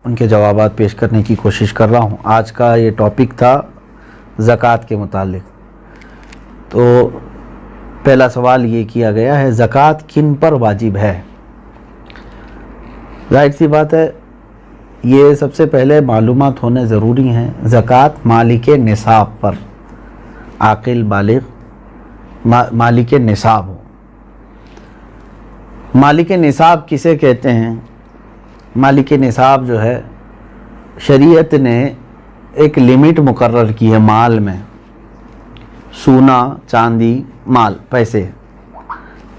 उनके जवाबात पेश करने की कोशिश कर रहा हूँ। आज का ये टॉपिक था ज़कात के मुतालिक। तो पहला सवाल ये किया गया है, ज़कात किन पर वाजिब है। जाहिर सी बात है, ये सबसे पहले मालूमात होने ज़रूरी हैं। ज़कात मालिक निसाब पर, आकिल बालिग मालिक निसाब हो। मालिक निसाब किसे कहते हैं? मालिक निसाब जो है, शरीयत ने एक लिमिट मुकर्रर की है माल में। सोना, चांदी, माल, पैसे,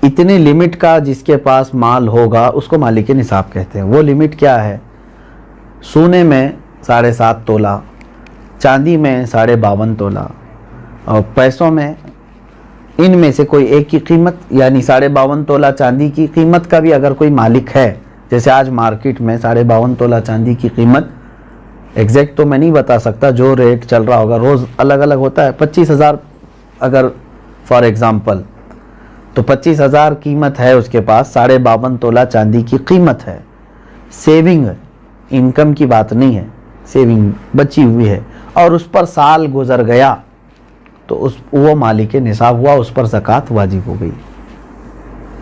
इतने लिमिट का जिसके पास माल होगा उसको मालिक निसाब कहते हैं। वो लिमिट क्या है? सोने में 7.5 तोला, चांदी में 52.5 तोला, और पैसों में इनमें से कोई एक की कीमत, यानी 52.5 तोला चांदी की कीमत का भी अगर कोई मालिक है, जैसे आज मार्केट में 52.5 तोला चांदी की कीमत, एग्जैक्ट तो मैं नहीं बता सकता, जो रेट चल रहा होगा रोज़ अलग अलग होता है। 25,000 अगर फॉर एग्ज़ाम्पल, तो 25,000 कीमत है उसके पास, 52.5 तोला चांदी की कीमत है। सेविंग, इनकम की बात नहीं है, सेविंग बची हुई है, और उस पर साल गुजर गया तो वो मालिक निसाब हुआ, उस पर ज़कात वाजिब हो गई।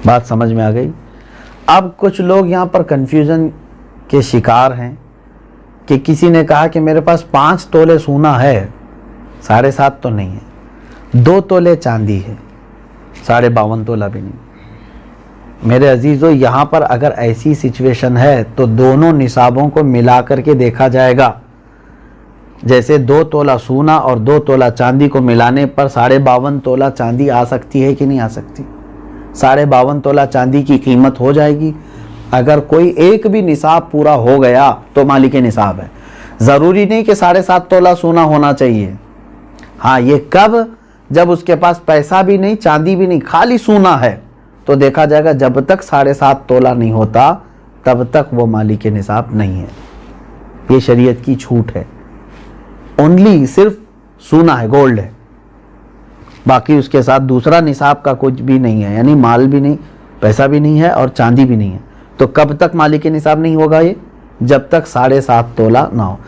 बात समझ में आ गई? अब कुछ लोग यहाँ पर कन्फ्यूज़न के शिकार हैं कि किसी ने कहा कि मेरे पास 5 तोले सोना है, 7.5 तो नहीं है, 2 तोले चांदी है, 52.5 तोला भी नहीं। मेरे अजीज़ों, यहाँ पर अगर ऐसी सिचुएशन है तो दोनों निसाबों को मिला करके देखा जाएगा। जैसे 2 तोला सोना और 2 तोला चांदी को मिलाने पर 52.5 तोला चांदी आ सकती है कि नहीं आ सकती? 52.5 तोला चांदी की कीमत हो जाएगी। अगर कोई एक भी निसाब पूरा हो गया तो मालिक निसाब है। ज़रूरी नहीं कि 7.5 तोला सोना होना चाहिए। हाँ, ये कब? जब उसके पास पैसा भी नहीं, चांदी भी नहीं, खाली सोना है, तो देखा जाएगा जब तक 7.5 तोला नहीं होता तब तक वो मालिक निसाब नहीं है। ये शरीयत की छूट है। ओनली सिर्फ सोना है, गोल्ड है, बाकी उसके साथ दूसरा निसाब का कुछ भी नहीं है, यानी माल भी नहीं, पैसा भी नहीं है और चांदी भी नहीं है। तो कब तक मालिक निसाब नहीं होगा ये? जब तक 7.5 तोला ना हो।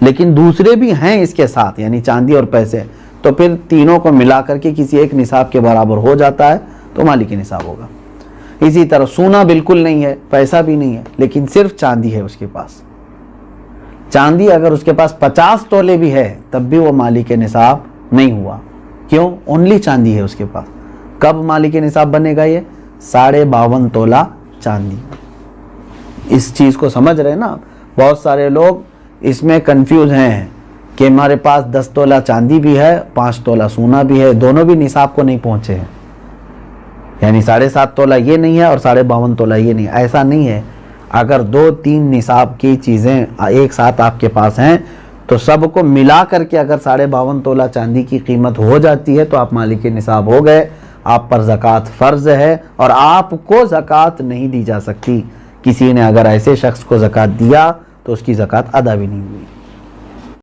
लेकिन दूसरे भी हैं इसके साथ, यानी चांदी और पैसे, तो फिर तीनों को मिला करके किसी एक निसाब के बराबर हो जाता है तो मालिक निसाब होगा। इसी तरह सोना बिल्कुल नहीं है, पैसा भी नहीं है, लेकिन सिर्फ चांदी है उसके पास। चांदी अगर उसके पास 50 तोले भी है तब भी वो मालिक निसाब नहीं हुआ। क्यों? ओनली चांदी है उसके पास। कब मालिक निसाब बनेगा ये? 52.5 तोला चांदी। इस चीज़ को समझ रहे हैं ना? बहुत सारे लोग इसमें कंफ्यूज हैं कि हमारे पास 10 तोला चांदी भी है, 5 तोला सोना भी है, दोनों भी निसाब को नहीं पहुँचे हैं, यानी 7.5 तोला ये नहीं है और 52.5 तोला ये नहीं है। ऐसा नहीं है। अगर 2-3 निसाब की चीज़ें एक साथ आपके पास हैं तो सबको मिला करके अगर 52.5 तोला चांदी की कीमत हो जाती है तो आप मालिक निसाब हो गए। आप पर ज़कात फ़र्ज़ है और आपको ज़कात नहीं दी जा सकती। किसी ने अगर ऐसे शख्स को ज़कात दिया तो उसकी ज़कात अदा भी नहीं हुई।